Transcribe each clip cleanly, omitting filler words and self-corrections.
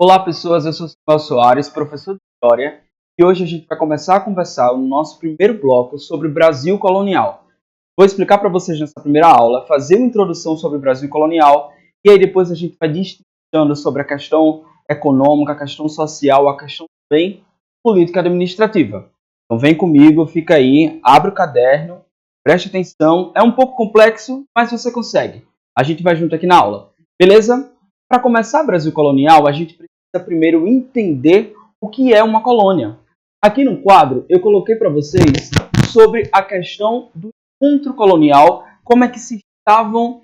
Olá pessoas, eu sou Samuel Soares, professor de História, e hoje a gente vai começar a conversar no nosso primeiro bloco sobre o Brasil colonial. Vou explicar para vocês nessa primeira aula, fazer uma introdução sobre o Brasil colonial, e aí depois a gente vai destrinchando sobre a questão econômica, a questão social, a questão também política administrativa. Então vem comigo, fica aí, abre o caderno, preste atenção, é um pouco complexo, mas você consegue. A gente vai junto aqui na aula, beleza? Para começar Brasil colonial, a gente precisa primeiro entender o que é uma colônia. Aqui no quadro, eu coloquei para vocês sobre a questão do encontro colonial, como é que se estavam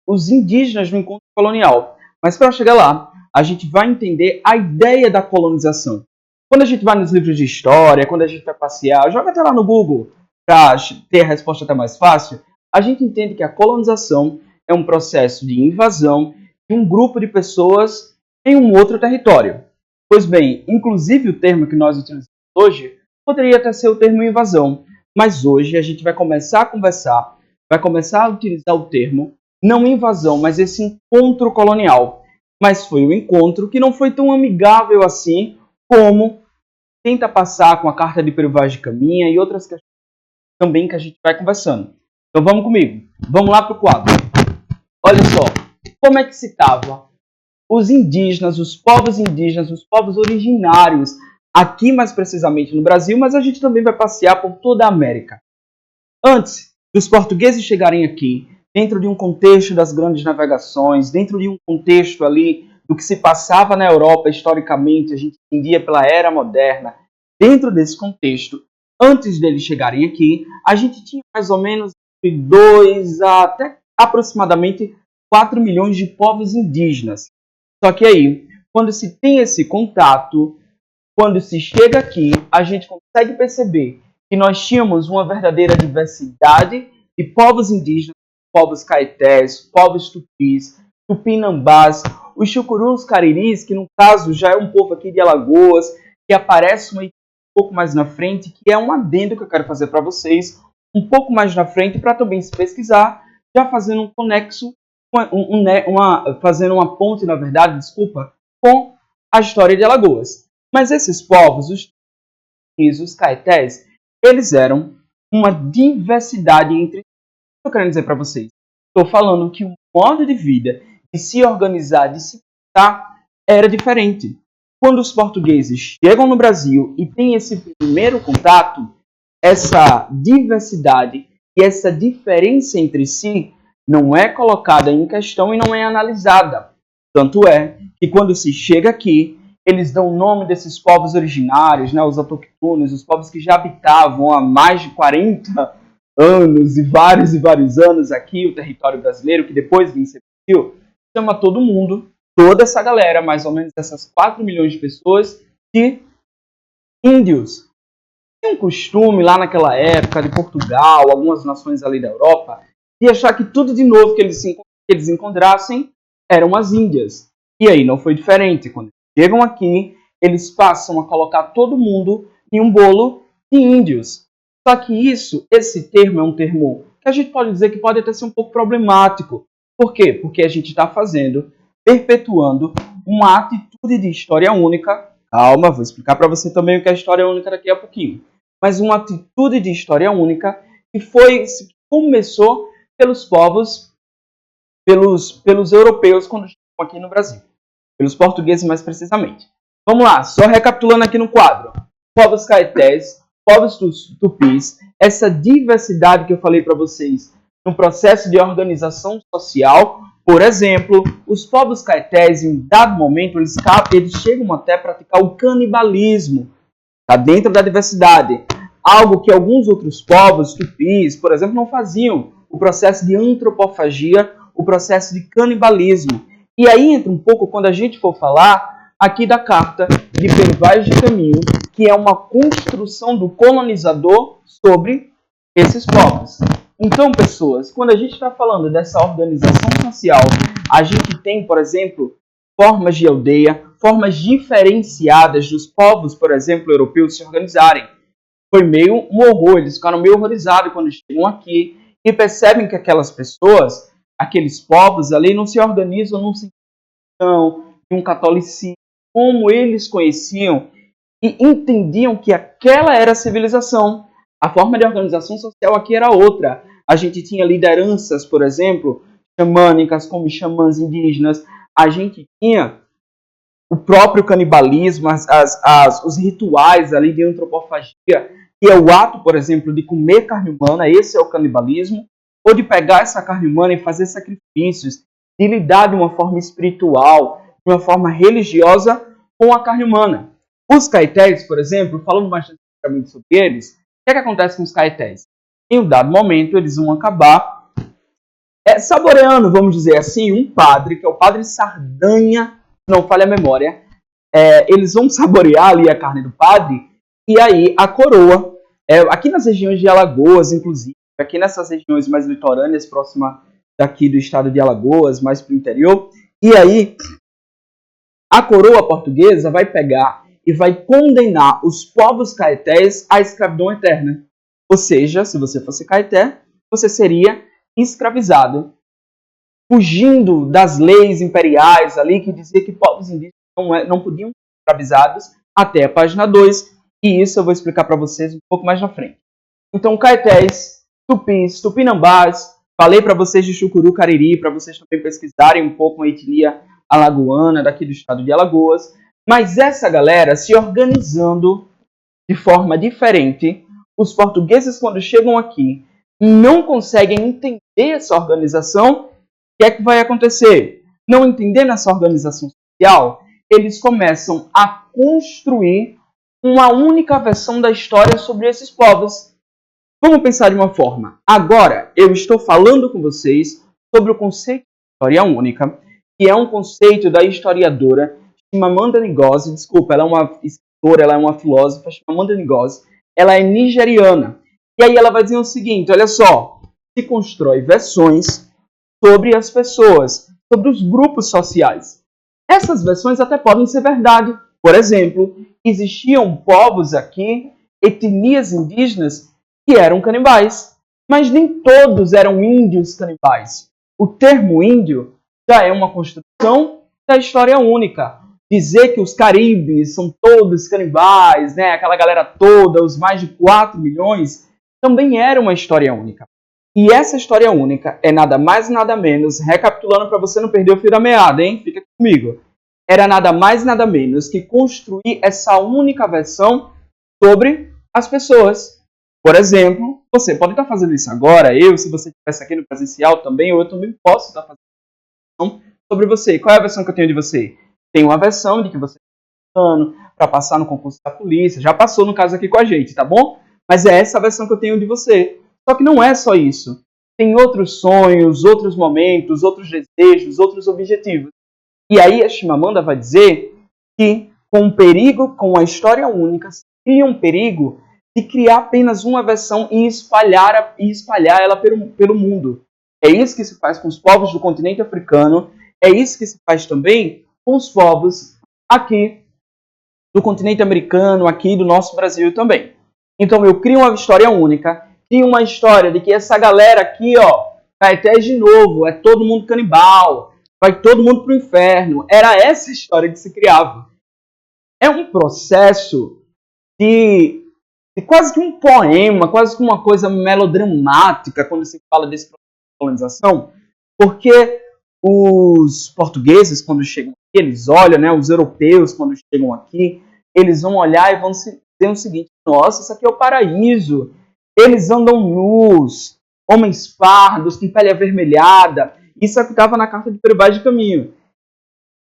os indígenas no encontro colonial. Mas para chegar lá, a gente vai entender a ideia da colonização. Quando a gente vai nos livros de história, quando a gente vai passear, joga até lá no Google para ter a resposta até mais fácil, a gente entende que a colonização é um processo de invasão de um grupo de pessoas em um outro território. Pois bem, inclusive o termo que nós utilizamos hoje poderia até ser o termo invasão, mas hoje a gente vai começar a conversar, vai começar a utilizar o termo não invasão, mas esse encontro colonial. Mas foi um encontro que não foi tão amigável assim como tenta passar com a Carta de Peruvaz de Caminha e outras questões também que a gente vai conversando. Então vamos comigo, vamos lá para o quadro. Olha só, como é que se estava os indígenas, os povos originários, aqui mais precisamente no Brasil, mas a gente também vai passear por toda a América. Antes dos portugueses chegarem aqui, dentro de um contexto das grandes navegações, dentro de um contexto ali do que se passava na Europa historicamente, a gente entendia pela Era Moderna, dentro desse contexto, antes deles chegarem aqui, a gente tinha mais ou menos 2 a até aproximadamente 4 milhões de povos indígenas. Só que aí, quando se tem esse contato, quando se chega aqui, a gente consegue perceber que nós tínhamos uma verdadeira diversidade de povos indígenas, povos caetés, povos tupis, tupinambás, os chucurus cariris, que no caso já é um povo aqui de Alagoas, que aparece um pouco mais na frente, que é um adendo que eu quero fazer para vocês, um pouco mais na frente, para também se pesquisar, já fazendo um conexo, fazendo uma ponte, na verdade, com a história de Alagoas. Mas esses povos, os caetés, eles eram uma diversidade entre... O que eu quero dizer para vocês? Estou falando que o modo de vida, de se organizar, de se pensar, era diferente. Quando os portugueses chegam no Brasil e têm esse primeiro contato, essa diversidade e essa diferença entre si não é colocada em questão e não é analisada. Tanto é que quando se chega aqui, eles dão o nome desses povos originários, né, os autoctones, os povos que já habitavam há mais de 40 anos e vários anos aqui, o território brasileiro, que depois vem ser Brasil, chama todo mundo, toda essa galera, mais ou menos essas 4 milhões de pessoas, de índios. Tem um costume lá naquela época de Portugal, algumas nações ali da Europa, de achar que tudo de novo que eles encontrassem eram as Índias. E aí não foi diferente. Quando chegam aqui, eles passam a colocar todo mundo em um bolo de índios. Só que esse termo é um termo que a gente pode dizer que pode até ser um pouco problemático. Por quê? Porque a gente está perpetuando uma atitude de história única. Calma, vou explicar para você também o que é história única daqui a pouquinho. Mas uma atitude de história única que começou pelos povos, pelos europeus quando chegam aqui no Brasil. Pelos portugueses mais precisamente. Vamos lá, só recapitulando aqui no quadro. Povos caetés, povos tupis, essa diversidade que eu falei para vocês no processo de organização social. Por exemplo, os povos caetés, em um dado momento, eles chegam até a praticar o canibalismo. Está dentro da diversidade. Algo que alguns outros povos, tupis, por exemplo, não faziam. O processo de antropofagia, o processo de canibalismo. E aí entra um pouco quando a gente for falar aqui da Carta de Peruvaz de Caminha, que é uma construção do colonizador sobre esses povos. Então, pessoas, quando a gente está falando dessa organização social, a gente tem, por exemplo, formas de aldeia, formas diferenciadas dos povos, por exemplo, europeus se organizarem. Foi meio um horror, eles ficaram meio horrorizados quando chegam aqui e percebem que aquelas pessoas, aqueles povos ali não se organizam num sentido de um catolicismo, como eles conheciam e entendiam que aquela era a civilização. A forma de organização social aqui era outra. A gente tinha lideranças, por exemplo, xamânicas, como xamãs indígenas. A gente tinha o próprio canibalismo, os rituais ali de antropofagia, que é o ato, por exemplo, de comer carne humana, esse é o canibalismo, ou de pegar essa carne humana e fazer sacrifícios, de lidar de uma forma espiritual, de uma forma religiosa com a carne humana. Os caetés, por exemplo, falando mais especificamente sobre eles, o que acontece com os caetés? Em um dado momento, eles vão acabar saboreando, vamos dizer assim, um padre, que é o padre Sardanha, não falha a memória, eles vão saborear ali a carne do padre, e aí a coroa, aqui nas regiões de Alagoas, inclusive, aqui nessas regiões mais litorâneas, próxima daqui do estado de Alagoas, mais para o interior, e aí a coroa portuguesa vai pegar e vai condenar os povos caetés à escravidão eterna. Ou seja, se você fosse caeté, você seria escravizado, fugindo das leis imperiais ali que dizia que povos indígenas não podiam ser escravizados até a página 2, e isso eu vou explicar para vocês um pouco mais na frente. Então, caetés, tupis, tupinambás, falei para vocês de Chucuru Cariri, para vocês também pesquisarem um pouco a etnia alagoana daqui do estado de Alagoas, mas essa galera se organizando de forma diferente, os portugueses quando chegam aqui não conseguem entender essa organização, o que é que vai acontecer? Não entendendo essa organização social, eles começam a construir uma única versão da história sobre esses povos. Vamos pensar de uma forma. Agora, eu estou falando com vocês sobre o conceito de história única, que é um conceito da historiadora Chimamanda Ngozi. Desculpa, ela é uma escritora, ela é uma filósofa, Chimamanda Ngozi. Ela é nigeriana. E aí ela vai dizer o seguinte, olha só, se constrói versões sobre as pessoas, sobre os grupos sociais. Essas versões até podem ser verdade. Por exemplo, existiam povos aqui, etnias indígenas, que eram canibais, mas nem todos eram índios canibais. O termo índio já é uma construção da história única. Dizer que os caribes são todos canibais, né? Aquela galera toda, os mais de 4 milhões, também era uma história única. E essa história única é nada mais nada menos, recapitulando para você não perder o fio da meada, hein? Fica comigo. Era nada mais nada menos que construir essa única versão sobre as pessoas. Por exemplo, você pode estar fazendo isso agora, se você estivesse aqui no presencial também, ou eu também posso estar fazendo isso sobre você. Qual é a versão que eu tenho de você? Tem uma versão de que você está para passar no concurso da polícia, já passou no caso aqui com a gente, tá bom? Mas é essa a versão que eu tenho de você. Só que não é só isso. Tem outros sonhos, outros momentos, outros desejos, outros objetivos. E aí a Chimamanda vai dizer que com o perigo, com a história única, se cria um perigo de criar apenas uma versão e espalhar ela pelo mundo. É isso que se faz com os povos do continente africano, é isso que se faz também com os povos aqui do continente americano, aqui do nosso Brasil também. Então eu crio uma história única, crio uma história de que essa galera aqui, ó, Caeté de novo, é todo mundo canibal, vai todo mundo pro inferno. Era essa história que se criava. É um processo de quase que um poema, quase que uma coisa melodramática quando se fala desse processo de colonização, porque os portugueses, quando chegam aqui, eles olham, né, os europeus, quando chegam aqui, eles vão olhar e vão dizer o seguinte, nossa, isso aqui é o paraíso. Eles andam nus, homens pardos, com pele avermelhada. Isso é o que estava na carta de Peribás de Caminho.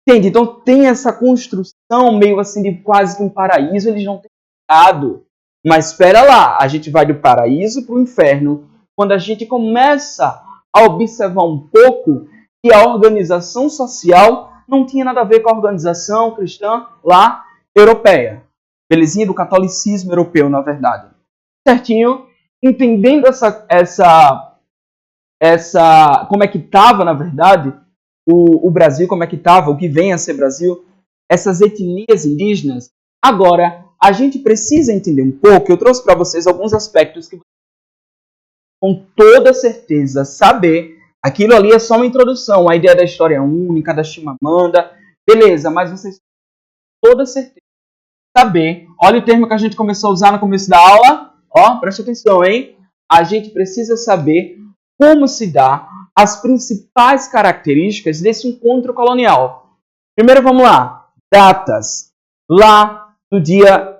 Entende? Então tem essa construção meio assim de quase que um paraíso, eles não têm pecado. Mas espera lá, a gente vai do paraíso para o inferno quando a gente começa a observar um pouco que a organização social não tinha nada a ver com a organização cristã lá europeia. Belezinha do catolicismo europeu, na verdade. Certinho? Entendendo como é que estava, na verdade, o Brasil, como é que estava, o que vem a ser Brasil, essas etnias indígenas. Agora, a gente precisa entender um pouco, eu trouxe para vocês alguns aspectos que com toda certeza saber, aquilo ali é só uma introdução, a ideia da história única, da Chimamanda, beleza, mas vocês toda certeza saber, olha o termo que a gente começou a usar no começo da aula, ó, preste atenção, hein? A gente precisa saber como se dá as principais características desse encontro colonial. Primeiro, vamos lá, datas. Lá no dia...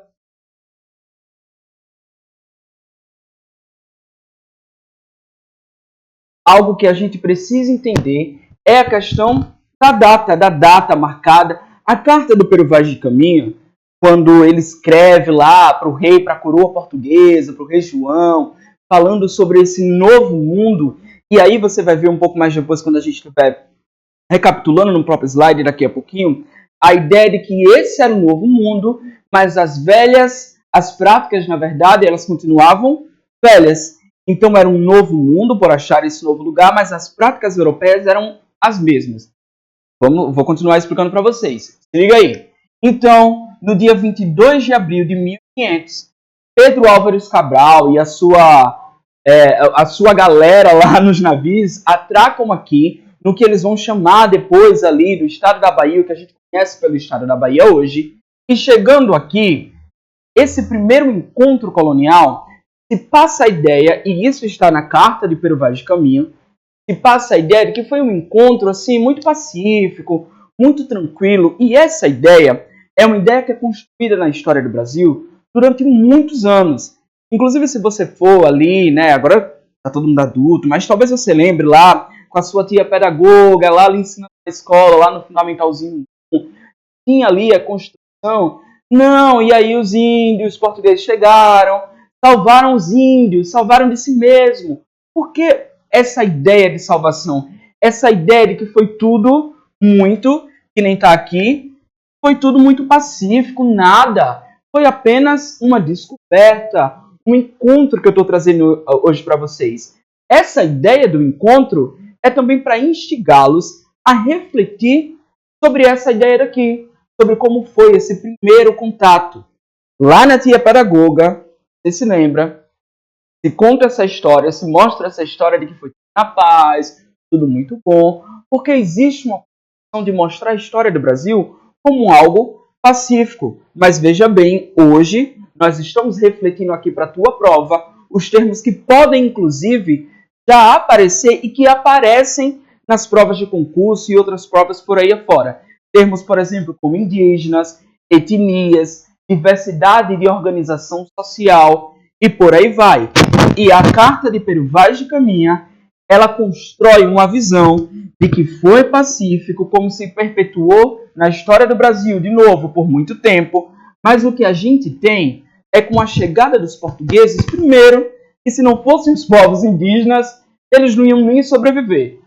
Algo que a gente precisa entender é a questão da data marcada. A carta do Pero Vaz de Caminha, quando ele escreve lá para o rei, para a coroa portuguesa, para o rei João, falando sobre esse novo mundo, e aí você vai ver um pouco mais depois, quando a gente estiver recapitulando no próprio slide daqui a pouquinho, a ideia de que esse era um novo mundo, mas as práticas, na verdade, elas continuavam velhas. Então era um novo mundo por achar esse novo lugar, mas as práticas europeias eram as mesmas. Vou continuar explicando para vocês. Se liga aí. Então, no dia 22 de abril de 1500, Pedro Álvares Cabral e a sua galera lá nos navios atracam aqui no que eles vão chamar depois ali do estado da Bahia, o que a gente conhece pelo estado da Bahia hoje. E chegando aqui, esse primeiro encontro colonial, se passa a ideia, e isso está na carta de Pero Vaz de Caminha, se passa a ideia de que foi um encontro assim muito pacífico, muito tranquilo, e essa ideia é uma ideia que é construída na história do Brasil durante muitos anos. Inclusive, se você for ali, né, agora está todo mundo adulto, mas talvez você lembre lá com a sua tia pedagoga, lá lhe ensinando na escola, lá no fundamentalzinho, tinha ali a construção. Não, e aí os índios portugueses chegaram, salvaram os índios, salvaram de si mesmo. Por que essa ideia de salvação? Essa ideia de que foi tudo muito, que nem está aqui, foi tudo muito pacífico, nada. Foi apenas uma descoberta, um encontro que eu estou trazendo hoje para vocês. Essa ideia do encontro é também para instigá-los a refletir sobre essa ideia daqui, sobre como foi esse primeiro contato. Lá na tia pedagoga, você se lembra, se conta essa história, se mostra essa história de que foi na paz, tudo muito bom, porque existe uma questão de mostrar a história do Brasil como algo pacífico. Mas veja bem, hoje nós estamos refletindo aqui para a tua prova os termos que podem, inclusive, já aparecer e que aparecem nas provas de concurso e outras provas por aí afora. Termos, por exemplo, como indígenas, etnias, diversidade de organização social e por aí vai. E a carta de Pero Vaz de Caminha, ela constrói uma visão de que foi pacífico, como se perpetuou na história do Brasil, de novo, por muito tempo. Mas o que a gente tem é, com a chegada dos portugueses, primeiro, que se não fossem os povos indígenas, eles não iam nem sobreviver.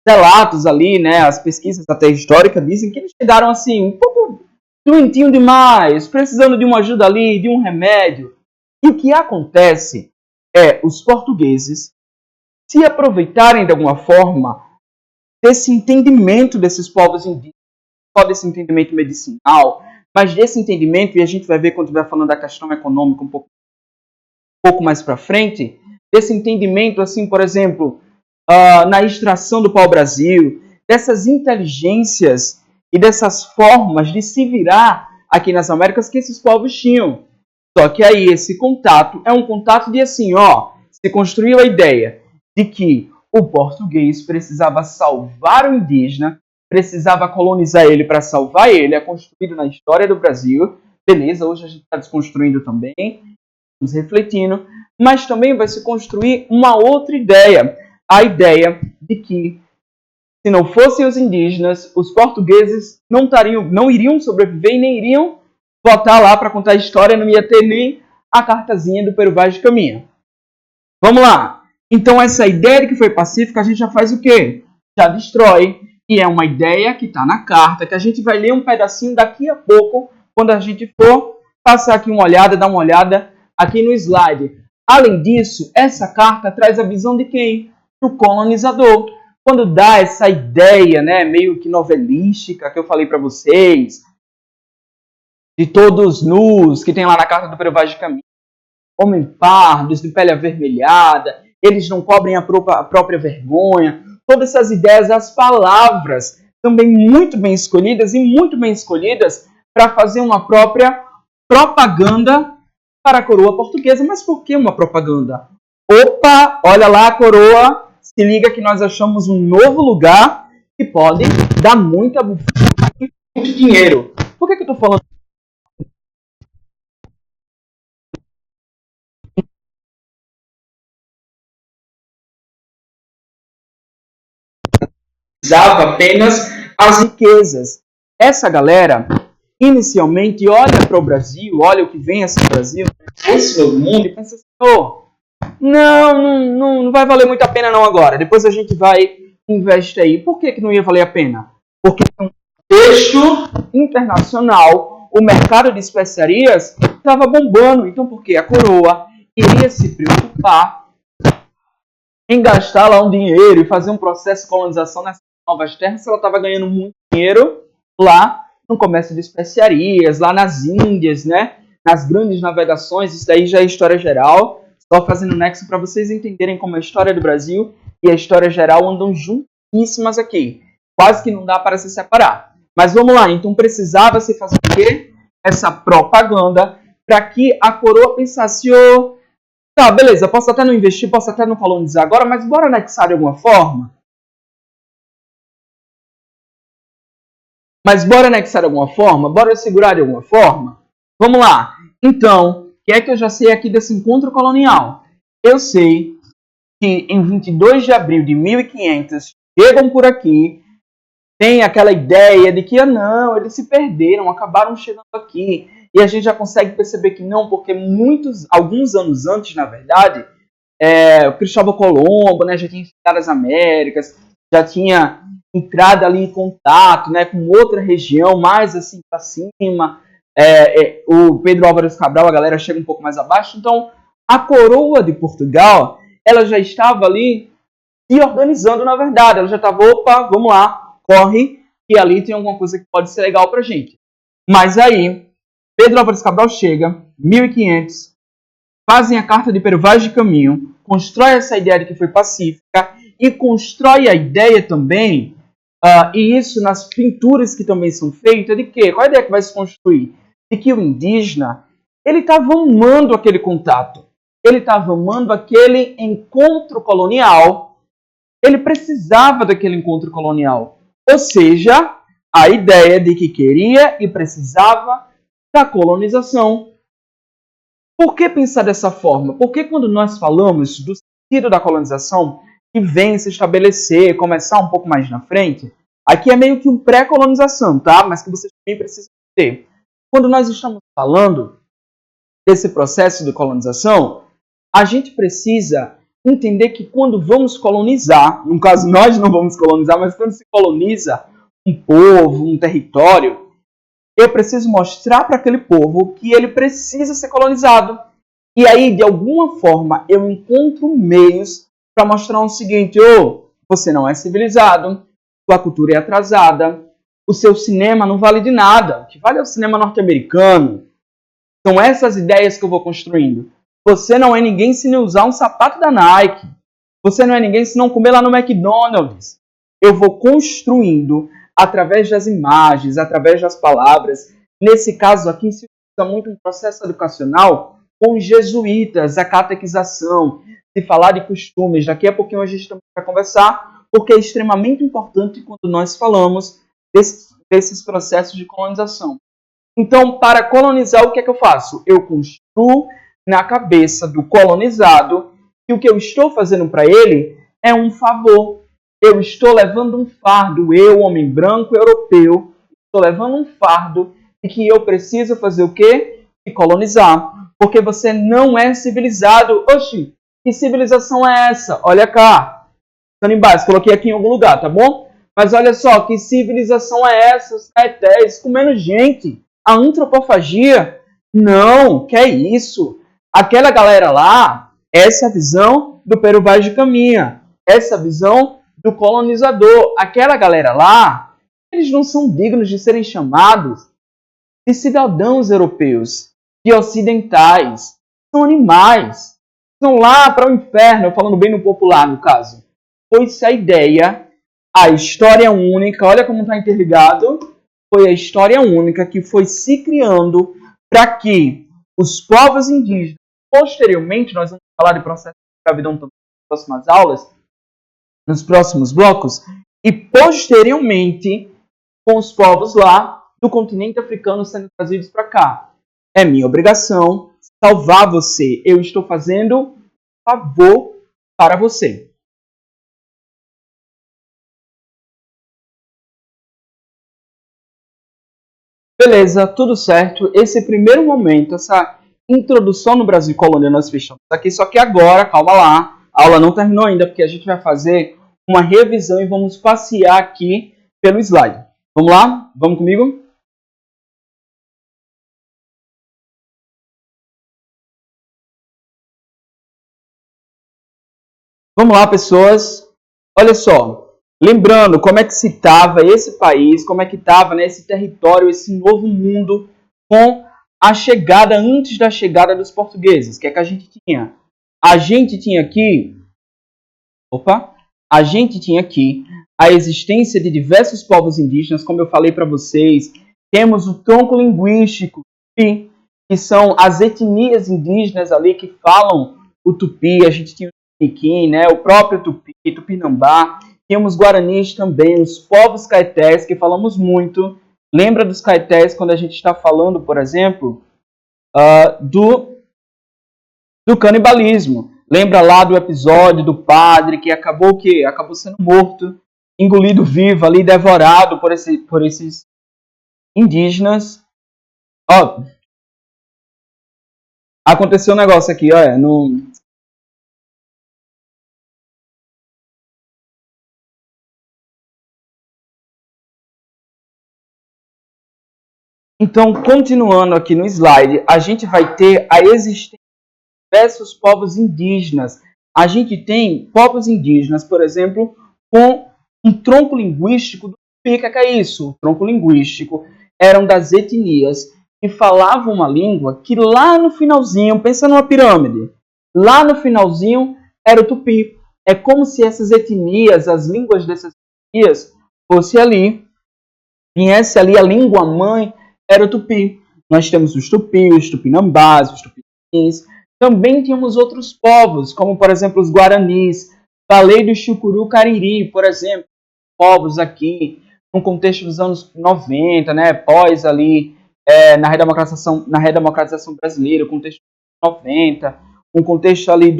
Relatos ali, né, as pesquisas até históricas dizem que eles chegaram assim, um pouco doentinho demais, precisando de uma ajuda ali, de um remédio. E o que acontece é os portugueses se aproveitarem de alguma forma desse entendimento desses povos indígenas, só desse entendimento medicinal, mas desse entendimento, e a gente vai ver quando estiver falando da questão econômica um pouco mais para frente, desse entendimento, assim, por exemplo, na extração do pau-brasil, dessas inteligências e dessas formas de se virar aqui nas Américas que esses povos tinham. Só que aí esse contato é um contato de assim, se construiu a ideia de que o português precisava salvar o indígena, precisava colonizar ele para salvar ele, é construído na história do Brasil. Beleza, hoje a gente está desconstruindo também, estamos refletindo, mas também vai se construir uma outra ideia, a ideia de que se não fossem os indígenas, os portugueses não iriam sobreviver e nem iriam voltar lá para contar a história, não ia ter nem a cartazinha do Pero Vaz de Caminha. Vamos lá. Então essa ideia de que foi pacífica, a gente já faz o quê? Já destrói. E é uma ideia que está na carta, que a gente vai ler um pedacinho daqui a pouco, quando a gente for passar aqui uma olhada, dar uma olhada aqui no slide. Além disso, essa carta traz a visão de quem? Do colonizador. Quando dá essa ideia, né, meio que novelística, que eu falei para vocês, de todos nus, que tem lá na carta do Pero Vaz de Caminha, homens pardos, de pele avermelhada, eles não cobrem a própria vergonha. Todas essas ideias, as palavras também muito bem escolhidas, e muito bem escolhidas para fazer uma própria propaganda para a coroa portuguesa. Mas por que uma propaganda? Opa, olha lá a coroa, se liga que nós achamos um novo lugar que pode dar muito dinheiro. Por que eu estou falando? Usava apenas as riquezas. Essa galera, inicialmente, olha para o Brasil, olha o que vem esse Brasil, esse novo mundo, e pensa assim, não vai valer muito a pena não agora. Depois a gente vai investir aí. Por que não ia valer a pena? Porque no contexto internacional, o mercado de especiarias estava bombando. Então, por que a coroa iria se preocupar em gastar lá um dinheiro e fazer um processo de colonização nessas novas terras se ela estava ganhando muito dinheiro lá no comércio de especiarias, lá nas Índias, né? Nas grandes navegações? Isso daí já é história geral. Só fazendo nexo para vocês entenderem como a história do Brasil e a história geral andam juntíssimas aqui. Quase que não dá para se separar. Mas vamos lá, então precisava se fazer o quê? Essa propaganda para que a coroa pensasse, tá, beleza, posso até não investir, posso até não colonizar agora, mas bora anexar de alguma forma? Bora segurar de alguma forma? Vamos lá. Então, o que é que eu já sei aqui desse encontro colonial? Eu sei que em 22 de abril de 1500 chegam por aqui, tem aquela ideia de que, não, eles se perderam, acabaram chegando aqui. E a gente já consegue perceber que não, porque alguns anos antes, na verdade, o Cristóvão Colombo, né, já tinha visitado as Américas, já tinha entrado ali em contato, né, com outra região, mais assim para cima. O Pedro Álvares Cabral, a galera chega um pouco mais abaixo. Então, a coroa de Portugal, ela já estava ali se organizando, na verdade. Ela já estava, opa, vamos lá, corre, que ali tem alguma coisa que pode ser legal pra gente. Mas aí, Pedro Álvares Cabral chega, 1500, fazem a Carta de Peruvagem de Caminho, constrói essa ideia de que foi pacífica e constrói a ideia também, e isso nas pinturas que também são feitas, de quê? Qual é a ideia que vai se construir? De que o indígena, ele estava amando aquele contato, ele estava amando aquele encontro colonial, ele precisava daquele encontro colonial. Ou seja, a ideia de que queria e precisava da colonização. Por que pensar dessa forma? Porque quando nós falamos do sentido da colonização, que vem se estabelecer, começar um pouco mais na frente, aqui é meio que um pré-colonização, tá? Mas que vocês também precisam ter. Quando nós estamos falando desse processo de colonização, a gente precisa entender que quando vamos colonizar, no caso nós não vamos colonizar, mas quando se coloniza um povo, um território, eu preciso mostrar para aquele povo que ele precisa ser colonizado. E aí, de alguma forma, eu encontro meios para mostrar o seguinte: você não é civilizado, sua cultura é atrasada, o seu cinema não vale de nada, o que vale é o cinema norte-americano. São essas ideias que eu vou construindo. Você não é ninguém se não usar um sapato da Nike. Você não é ninguém se não comer lá no McDonald's. Eu vou construindo através das imagens, através das palavras. Nesse caso aqui, se usa muito um processo educacional com os jesuítas, a catequização, se falar de costumes. Daqui a pouquinho a gente também vai conversar, porque é extremamente importante quando nós falamos desses processos de colonização. Então, para colonizar, o que é que eu faço? Eu construo na cabeça do colonizado que o que eu estou fazendo para ele é um favor. Eu estou levando um fardo, eu, homem branco europeu, estou levando um fardo de que eu preciso fazer o quê? E colonizar. Porque você não é civilizado. Oxi, que civilização é essa? Olha cá. Canibais, coloquei aqui em algum lugar, tá bom? Mas olha só, que civilização é essa? Os caetés comendo gente. A antropofagia? Não, que é isso? Aquela galera lá, essa é a visão do Peruvagem de Caminha. Essa visão do colonizador. Aquela galera lá, eles não são dignos de serem chamados de cidadãos europeus, de ocidentais. São animais. São lá para o inferno, falando bem no popular, no caso. Foi-se a ideia, a história única, olha como está interligado, foi a história única que foi se criando para que os povos indígenas, posteriormente, nós vamos falar de processo de escravidão também nas próximas aulas, nos próximos blocos, e posteriormente com os povos lá do continente africano sendo trazidos para cá. É minha obrigação salvar você. Eu estou fazendo favor para você. Beleza, tudo certo. Esse primeiro momento, essa introdução no Brasil Colônia, nós fechamos aqui. Só que agora, calma lá, a aula não terminou ainda, porque a gente vai fazer uma revisão e vamos passear aqui pelo slide. Vamos lá? Vamos comigo? Vamos lá, pessoas. Olha só. Lembrando como é que se estava esse país, como é que estava, né, esse território, esse novo mundo com a chegada, antes da chegada dos portugueses. O que é que a gente tinha? A gente tinha aqui... A gente tinha aqui a existência de diversos povos indígenas, como eu falei para vocês. Temos o tronco linguístico, que são as etnias indígenas ali que falam o tupi. A gente tinha o tupiniquim, né, o próprio tupi, tupinambá. Tínhamos guaranis também, os povos caetés, que falamos muito. Lembra dos caetés quando a gente está falando, por exemplo, do canibalismo. Lembra lá do episódio do padre que acabou o quê? Acabou sendo morto, engolido vivo ali, devorado por esses indígenas. Ó, aconteceu um negócio aqui, olha, Então, continuando aqui no slide, a gente vai ter a existência de diversos povos indígenas. A gente tem povos indígenas, por exemplo, com um tronco linguístico do Tupi. O que é isso? O tronco linguístico eram das etnias que falavam uma língua que lá no finalzinho, pensa numa pirâmide, lá no finalzinho era o Tupi. É como se essas etnias, as línguas dessas etnias, fosse ali, viesse ali a língua mãe, era o Tupi. Nós temos os Tupis, os Tupinambás, os Tupiniquins. Também tínhamos outros povos, como por exemplo os Guaranis. Falei do Chucuru Cariri, por exemplo, povos aqui, no contexto dos anos 90, né, pós ali, na redemocratização brasileira, o contexto dos anos 90, um contexto ali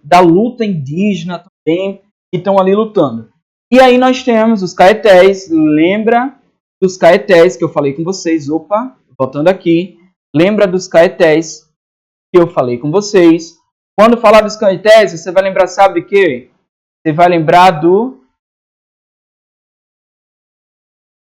da luta indígena também, que estão ali lutando. E aí nós temos os caetés, lembra dos caetés que eu falei com vocês, voltando aqui, lembra dos caetés que eu falei com vocês. Quando falar dos caetés, você vai lembrar, sabe de quê? Você vai lembrar do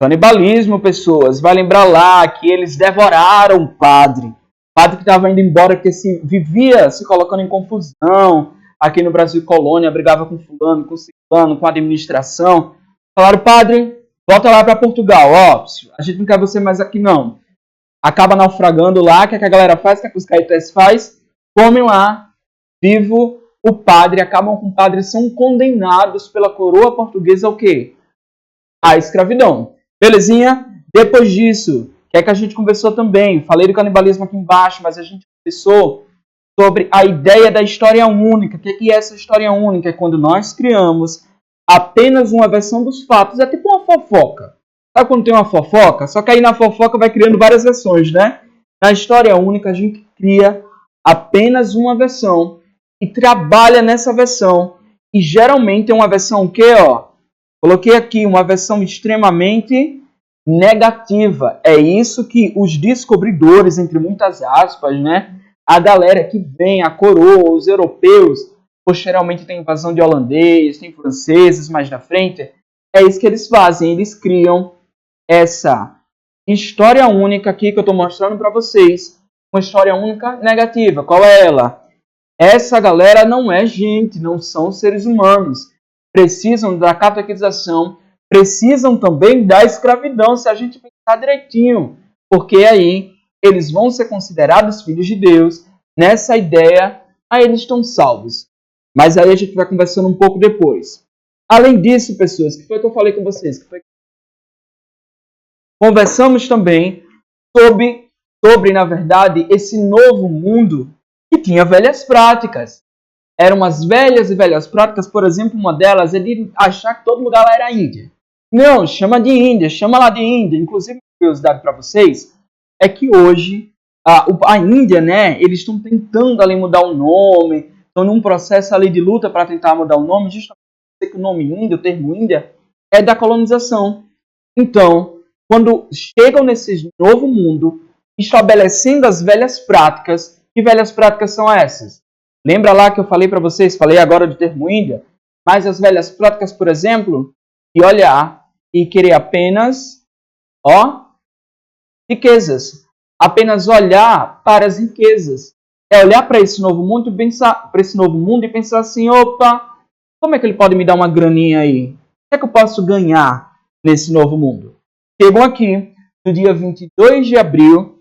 canibalismo, pessoas. Vai lembrar lá que eles devoraram o padre. O padre que estava indo embora, que vivia se colocando em confusão. Aqui no Brasil Colônia, brigava com fulano, com ciclano, com a administração. Falaram, padre, volta lá para Portugal. Ó, a gente não quer você mais aqui, não. Acaba naufragando lá. O que a galera faz? O que os caetés faz? Comem lá, vivo o padre. Acabam com o padre, são condenados pela coroa portuguesa ao quê? A escravidão. Belezinha? Depois disso, o que é que a gente conversou também? Falei do canibalismo aqui embaixo, mas a gente conversou sobre a ideia da história única. O que é essa história única? É quando nós criamos apenas uma versão dos fatos. É tipo uma fofoca. Sabe quando tem uma fofoca? Só que aí na fofoca vai criando várias versões, né? Na história única, a gente cria apenas uma versão e trabalha nessa versão. E geralmente é uma versão que, coloquei aqui uma versão extremamente negativa. É isso que os descobridores, entre muitas aspas, né? A galera que vem, a coroa, os europeus, posteriormente tem invasão de holandês, tem franceses mais na frente, é isso que eles fazem. Eles criam essa história única aqui que eu estou mostrando para vocês. Uma história única negativa. Qual é ela? Essa galera não é gente, não são seres humanos. Precisam da catequização, precisam também da escravidão, se a gente pensar direitinho. Porque aí eles vão ser considerados filhos de Deus. Nessa ideia, aí eles estão salvos. Mas aí a gente vai conversando um pouco depois. Além disso, pessoas, que foi que eu falei com vocês? Conversamos também sobre, na verdade, esse novo mundo que tinha velhas práticas. Eram as velhas e velhas práticas, por exemplo, uma delas é de achar que todo lugar lá era Índia. Não, chama de Índia, chama lá de Índia. Inclusive, curiosidade para vocês, é que hoje a Índia, né, eles estão tentando ali mudar o nome, estão num processo ali de luta para tentar mudar o nome, justamente porque o nome Índia, o termo Índia, é da colonização. Então, quando chegam nesse novo mundo, estabelecendo as velhas práticas, que velhas práticas são essas? Lembra lá que eu falei para vocês, falei agora do termo Índia, mas as velhas práticas, por exemplo, de olhar e querer apenas, riquezas. Apenas olhar para as riquezas. É olhar para esse novo mundo e pensar assim, opa, como é que ele pode me dar uma graninha aí? O que é que eu posso ganhar nesse novo mundo? Chegam aqui, no dia 22 de abril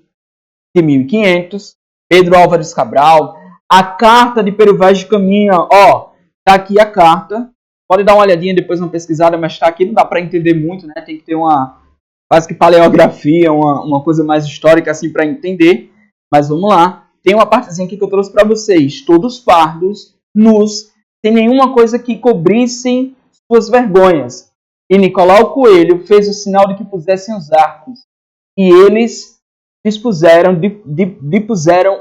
de 1500, Pedro Álvares Cabral, a carta de Pero Vaz de Caminha, tá aqui a carta, pode dar uma olhadinha depois, uma pesquisada, mas tá aqui, não dá para entender muito, né? Tem que ter quase que paleografia, uma coisa mais histórica assim para entender, mas vamos lá. Tem uma partezinha aqui que eu trouxe para vocês, todos pardos, nus, sem nenhuma coisa que cobrissem suas vergonhas. E Nicolau Coelho fez o sinal de que pusessem os arcos, e eles dispuseram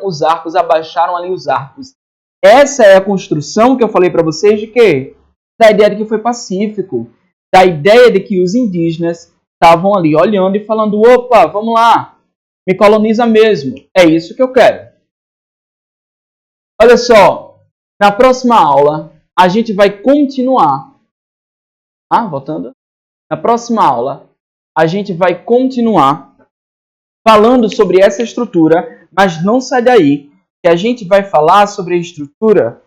os arcos, abaixaram ali os arcos. Essa é a construção que eu falei para vocês de quê? Da ideia de que foi pacífico, da ideia de que os indígenas estavam ali olhando e falando, opa, vamos lá, me coloniza mesmo, é isso que eu quero. Olha só, na próxima aula a gente vai continuar, voltando, na próxima aula a gente vai continuar falando sobre essa estrutura, mas não sai daí, que a gente vai falar sobre a estrutura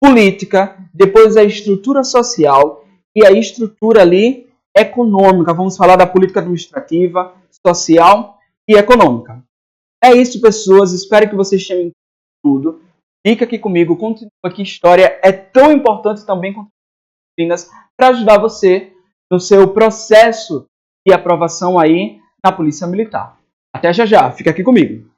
política, depois a estrutura social e a estrutura ali econômica. Vamos falar da política administrativa, social e econômica. É isso, pessoas. Espero que vocês tenham entendido tudo. Fica aqui comigo, continua aqui. História é tão importante também quanto disciplinas para ajudar você no seu processo de aprovação aí na Polícia Militar. Até já já. Fica aqui comigo.